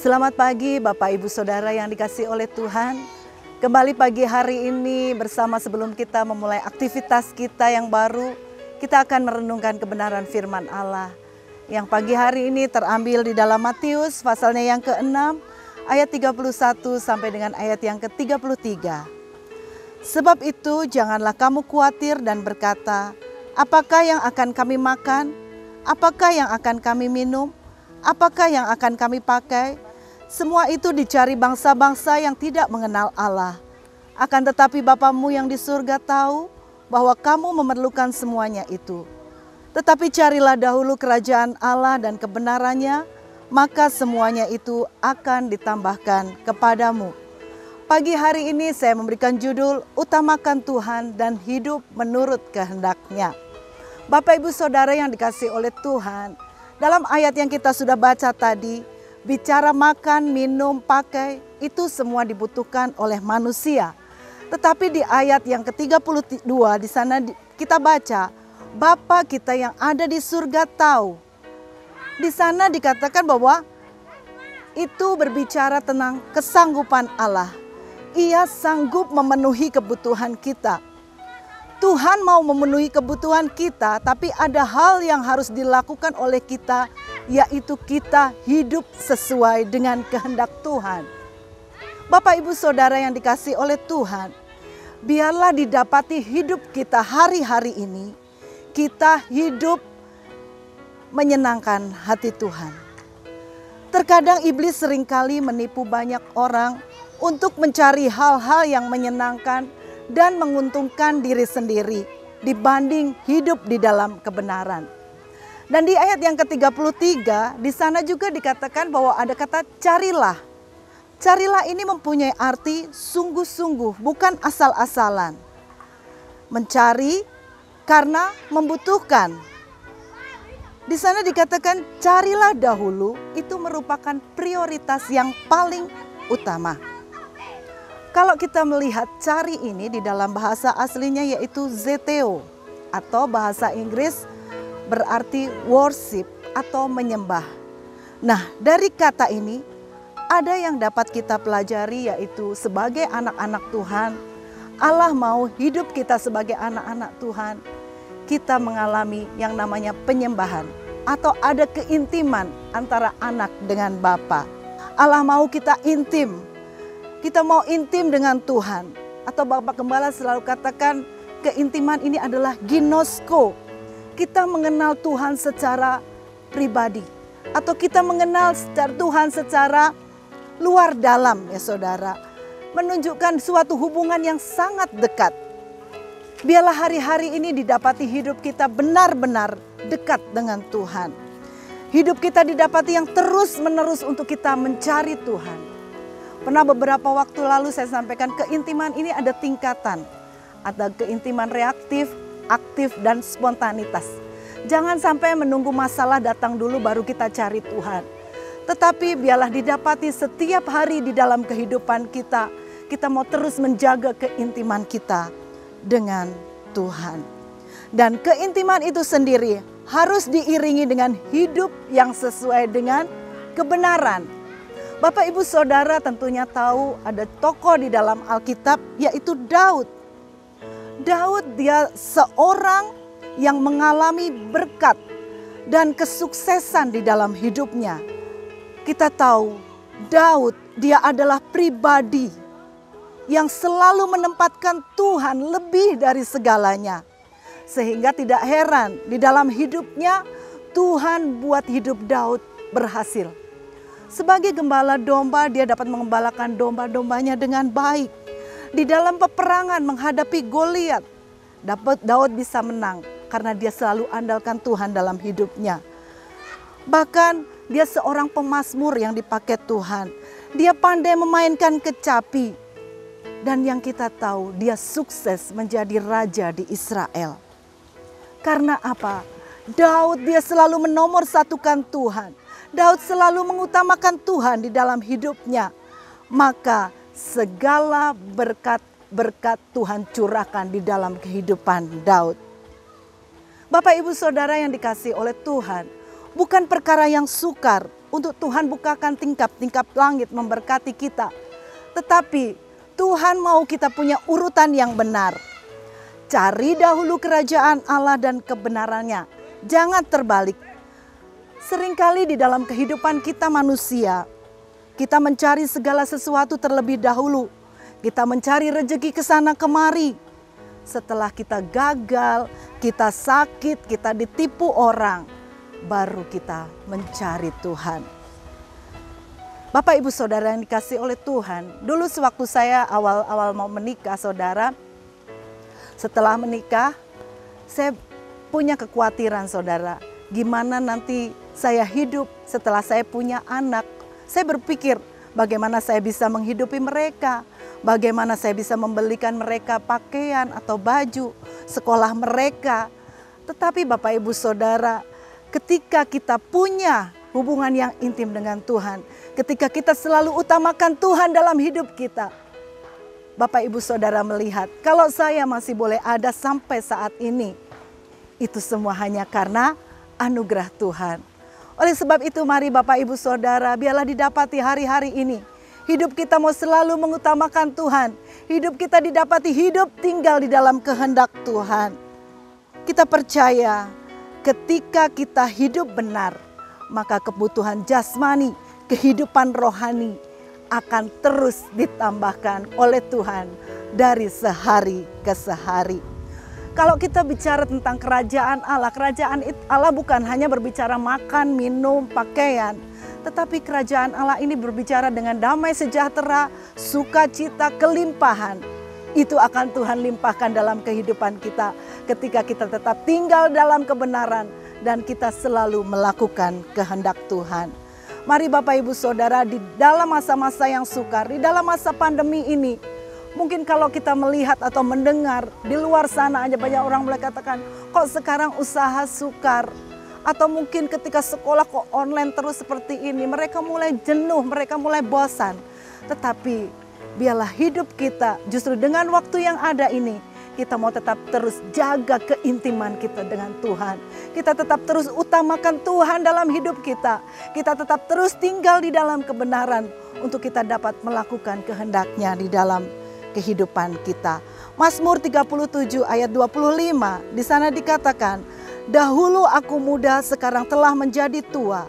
Selamat pagi Bapak Ibu Saudara yang dikasihi oleh Tuhan. Kembali pagi hari ini bersama sebelum kita memulai aktivitas kita yang baru, kita akan merenungkan kebenaran firman Allah. Yang pagi hari ini terambil di dalam Matius pasalnya yang ke-6 ayat 31 sampai dengan ayat yang ke-33. Sebab itu janganlah kamu khawatir dan berkata, apakah yang akan kami makan? Apakah yang akan kami minum? Apakah yang akan kami pakai? Semua itu dicari bangsa-bangsa yang tidak mengenal Allah. Akan tetapi Bapamu yang di surga tahu bahwa kamu memerlukan semuanya itu. Tetapi carilah dahulu kerajaan Allah dan kebenarannya, maka semuanya itu akan ditambahkan kepadamu. Pagi hari ini saya memberikan judul, Utamakan Tuhan dan Hidup Menurut Kehendak-Nya. Bapak Ibu Saudara yang dikasihi oleh Tuhan, dalam ayat yang kita sudah baca tadi, bicara makan, minum, pakai, itu semua dibutuhkan oleh manusia. Tetapi di ayat yang ke-32 di sana kita baca, Bapa kita yang ada di surga tahu. Di sana dikatakan bahwa itu berbicara tentang kesanggupan Allah. Ia sanggup memenuhi kebutuhan kita. Tuhan mau memenuhi kebutuhan kita, tapi ada hal yang harus dilakukan oleh kita, yaitu kita hidup sesuai dengan kehendak Tuhan. Bapak Ibu Saudara yang dikasihi oleh Tuhan, biarlah didapati hidup kita hari-hari ini, kita hidup menyenangkan hati Tuhan. Terkadang iblis seringkali menipu banyak orang untuk mencari hal-hal yang menyenangkan dan menguntungkan diri sendiri dibanding hidup di dalam kebenaran. Dan di ayat yang ke-33 di sana juga dikatakan bahwa ada kata carilah. Carilah ini mempunyai arti sungguh-sungguh, bukan asal-asalan. Mencari karena membutuhkan. Di sana dikatakan carilah dahulu, itu merupakan prioritas yang paling utama. Kalau kita melihat cari ini di dalam bahasa aslinya yaitu zeteo atau bahasa Inggris berarti worship atau menyembah. Nah, dari kata ini ada yang dapat kita pelajari yaitu sebagai anak-anak Tuhan, Allah mau hidup kita sebagai anak-anak Tuhan, kita mengalami yang namanya penyembahan atau ada keintiman antara anak dengan Bapa. Allah mau kita intim. Kita mau intim dengan Tuhan. Atau Bapak Gembala selalu katakan keintiman ini adalah ginosko. Kita mengenal Tuhan secara pribadi. Atau kita mengenal Tuhan secara luar dalam ya saudara. Menunjukkan suatu hubungan yang sangat dekat. Biarlah hari-hari ini didapati hidup kita benar-benar dekat dengan Tuhan. Hidup kita didapati yang terus-menerus untuk kita mencari Tuhan. Pernah beberapa waktu lalu saya sampaikan keintiman ini ada tingkatan. Ada keintiman reaktif, aktif, dan spontanitas. Jangan sampai menunggu masalah datang dulu baru kita cari Tuhan. Tetapi biarlah didapati setiap hari di dalam kehidupan kita. Kita mau terus menjaga keintiman kita dengan Tuhan. Dan keintiman itu sendiri harus diiringi dengan hidup yang sesuai dengan kebenaran. Bapak Ibu Saudara tentunya tahu ada tokoh di dalam Alkitab yaitu Daud. Daud dia seorang yang mengalami berkat dan kesuksesan di dalam hidupnya. Kita tahu Daud dia adalah pribadi yang selalu menempatkan Tuhan lebih dari segalanya. Sehingga tidak heran di dalam hidupnya Tuhan buat hidup Daud berhasil. Sebagai gembala domba, dia dapat mengembalakan domba-dombanya dengan baik. Di dalam peperangan menghadapi Goliat, Daud bisa menang karena dia selalu andalkan Tuhan dalam hidupnya. Bahkan dia seorang pemazmur yang dipakai Tuhan. Dia pandai memainkan kecapi. Dan yang kita tahu, dia sukses menjadi raja di Israel. Karena apa? Daud dia selalu menomorsatukan Tuhan. Daud selalu mengutamakan Tuhan di dalam hidupnya. Maka segala berkat Tuhan curahkan di dalam kehidupan Daud. Bapak Ibu Saudara yang dikasihi oleh Tuhan, bukan perkara yang sukar untuk Tuhan bukakan tingkap-tingkap langit memberkati kita. Tetapi Tuhan mau kita punya urutan yang benar. Cari dahulu kerajaan Allah dan kebenarannya. Jangan terbalik. Seringkali di dalam kehidupan kita manusia, kita mencari segala sesuatu terlebih dahulu. Kita mencari rezeki ke sana kemari. Setelah kita gagal, kita sakit, kita ditipu orang, baru kita mencari Tuhan. Bapak Ibu Saudara yang dikasih oleh Tuhan, dulu sewaktu saya awal-awal mau menikah saudara, setelah menikah saya punya kekhawatiran saudara, gimana nanti saya hidup setelah saya punya anak. Saya berpikir bagaimana saya bisa menghidupi mereka, bagaimana saya bisa membelikan mereka pakaian atau baju, sekolah mereka. Tetapi Bapak Ibu Saudara, ketika kita punya hubungan yang intim dengan Tuhan, ketika kita selalu utamakan Tuhan dalam hidup kita, Bapak Ibu Saudara melihat kalau saya masih boleh ada sampai saat ini, itu semua hanya karena anugerah Tuhan. Oleh sebab itu mari Bapak Ibu Saudara, biarlah didapati hari-hari ini hidup kita mau selalu mengutamakan Tuhan. Hidup kita didapati hidup tinggal di dalam kehendak Tuhan. Kita percaya ketika kita hidup benar, maka kebutuhan jasmani, kehidupan rohani akan terus ditambahkan oleh Tuhan dari sehari ke sehari. Kalau kita bicara tentang kerajaan Allah bukan hanya berbicara makan, minum, pakaian. Tetapi kerajaan Allah ini berbicara dengan damai sejahtera, sukacita, kelimpahan. Itu akan Tuhan limpahkan dalam kehidupan kita ketika kita tetap tinggal dalam kebenaran dan kita selalu melakukan kehendak Tuhan. Mari Bapak Ibu Saudara, di dalam masa-masa yang sukar, di dalam masa pandemi ini, mungkin kalau kita melihat atau mendengar di luar sana aja banyak orang mulai katakan, kok sekarang usaha sukar? Atau mungkin ketika sekolah kok online terus seperti ini, mereka mulai jenuh, mereka mulai bosan. Tetapi biarlah hidup kita justru dengan waktu yang ada ini, kita mau tetap terus jaga keintiman kita dengan Tuhan. Kita tetap terus utamakan Tuhan dalam hidup kita. Kita tetap terus tinggal di dalam kebenaran untuk kita dapat melakukan kehendak-Nya di dalam kehidupan kita. Mazmur 37 ayat 25, di sana dikatakan, dahulu aku muda, sekarang telah menjadi tua,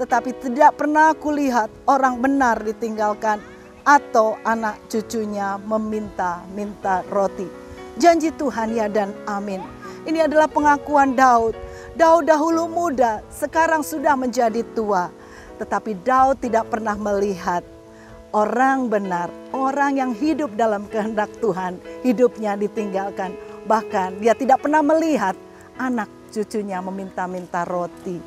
tetapi tidak pernah kulihat orang benar ditinggalkan atau anak cucunya meminta-minta roti. Janji Tuhan ya dan amin. Ini adalah pengakuan Daud. Daud dahulu muda, sekarang sudah menjadi tua. Tetapi Daud tidak pernah melihat orang benar, orang yang hidup dalam kehendak Tuhan, hidupnya ditinggalkan. Bahkan dia tidak pernah melihat anak cucunya meminta-minta roti.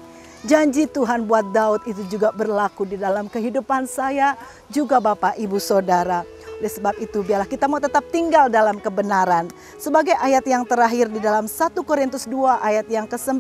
Janji Tuhan buat Daud itu juga berlaku di dalam kehidupan saya, juga Bapak Ibu Saudara. Oleh sebab itu biarlah kita mau tetap tinggal dalam kebenaran. Sebagai ayat yang terakhir di dalam 1 Korintus 2 ayat yang ke-9.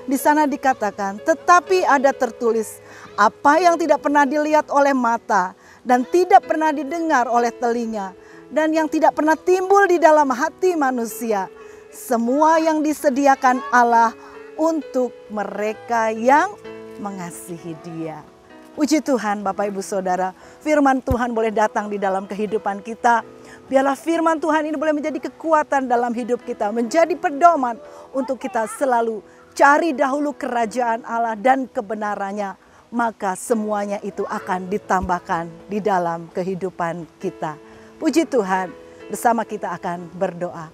Di sana dikatakan, tetapi ada tertulis, apa yang tidak pernah dilihat oleh mata dan tidak pernah didengar oleh telinga dan yang tidak pernah timbul di dalam hati manusia, semua yang disediakan Allah untuk mereka yang mengasihi Dia. Puji Tuhan Bapak Ibu Saudara, firman Tuhan boleh datang di dalam kehidupan kita. Biarlah firman Tuhan ini boleh menjadi kekuatan dalam hidup kita, menjadi pedoman untuk kita selalu cari dahulu kerajaan Allah dan kebenarannya. Maka semuanya itu akan ditambahkan di dalam kehidupan kita. Puji Tuhan, bersama kita akan berdoa.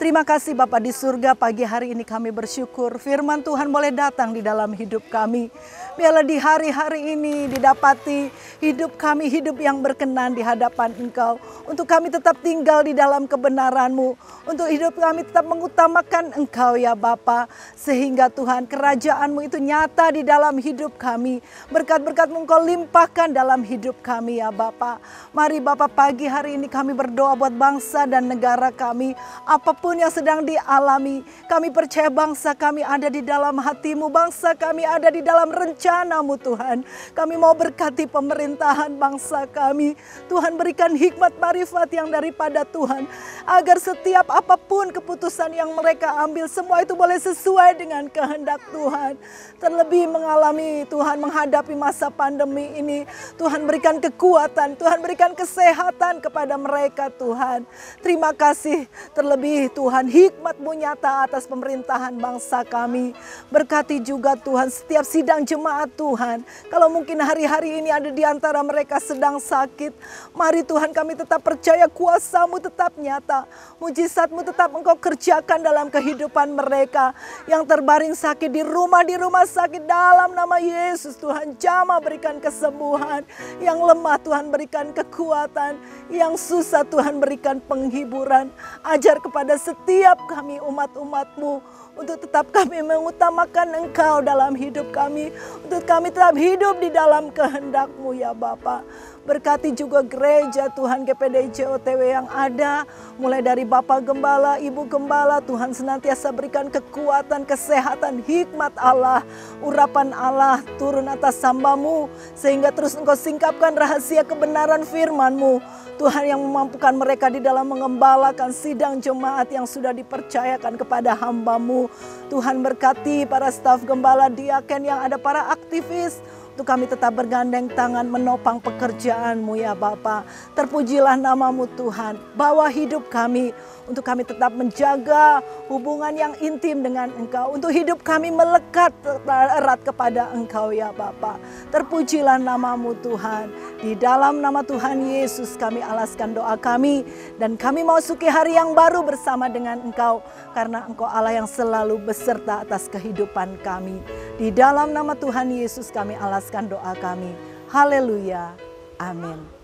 Terima kasih Bapa di surga, pagi hari ini kami bersyukur firman Tuhan boleh datang di dalam hidup kami. Biarlah di hari-hari ini didapati hidup kami hidup yang berkenan di hadapan Engkau. Untuk kami tetap tinggal di dalam kebenaran-Mu. Untuk hidup kami tetap mengutamakan Engkau ya Bapa. Sehingga Tuhan kerajaan-Mu itu nyata di dalam hidup kami. Berkat-berkat-Mu Engkau limpahkan dalam hidup kami ya Bapa. Mari Bapa pagi hari ini kami berdoa buat bangsa dan negara kami. Apapun yang sedang dialami, kami percaya bangsa kami ada di dalam hati-Mu, bangsa kami ada di dalam rencana rencana-Mu Tuhan. Kami mau berkati pemerintahan bangsa kami. Tuhan berikan hikmat marifat yang daripada Tuhan. Agar setiap apapun keputusan yang mereka ambil, semua itu boleh sesuai dengan kehendak Tuhan. Terlebih mengalami Tuhan menghadapi masa pandemi ini. Tuhan berikan kekuatan, Tuhan berikan kesehatan kepada mereka Tuhan. Terima kasih terlebih Tuhan hikmat-Mu nyata atas pemerintahan bangsa kami. Berkati juga Tuhan setiap sidang jemaat Tuhan. Kalau mungkin hari-hari ini ada di antara mereka sedang sakit, mari Tuhan kami tetap percaya kuasa-Mu tetap nyata. Mujizat-Mu tetap Engkau kerjakan dalam kehidupan mereka. Yang terbaring sakit di rumah sakit dalam nama Yesus Tuhan jamah berikan kesembuhan. Yang lemah Tuhan berikan kekuatan. Yang susah Tuhan berikan penghiburan. Ajar kepada setiap kami umat-umat-Mu untuk tetap kami mengutamakan Engkau dalam hidup kami. Untuk kami tetap hidup di dalam kehendak-Mu ya Bapa. Berkati juga gereja Tuhan GPDJ OTW yang ada. Mulai dari Bapak Gembala, Ibu Gembala. Tuhan senantiasa berikan kekuatan, kesehatan, hikmat Allah. Urapan Allah turun atas hamba-Mu. Sehingga terus Engkau singkapkan rahasia kebenaran firman-Mu. Tuhan yang memampukan mereka di dalam mengembalakan sidang jemaat yang sudah dipercayakan kepada hamba-Mu. Tuhan berkati para staf gembala, diaken yang ada, para aktivis. Untuk kami tetap bergandeng tangan menopang pekerjaan-Mu ya Bapa. Terpujilah nama-Mu Tuhan. Bawa hidup kami untuk kami tetap menjaga hubungan yang intim dengan Engkau. Untuk hidup kami melekat erat kepada Engkau ya Bapa. Terpujilah nama-Mu Tuhan. Di dalam nama Tuhan Yesus kami alaskan doa kami. Dan kami mau masuki hari yang baru bersama dengan Engkau. Karena Engkau Allah yang selalu beserta atas kehidupan kami. Di dalam nama Tuhan Yesus kami alaskan doa kami. Haleluya. Amin.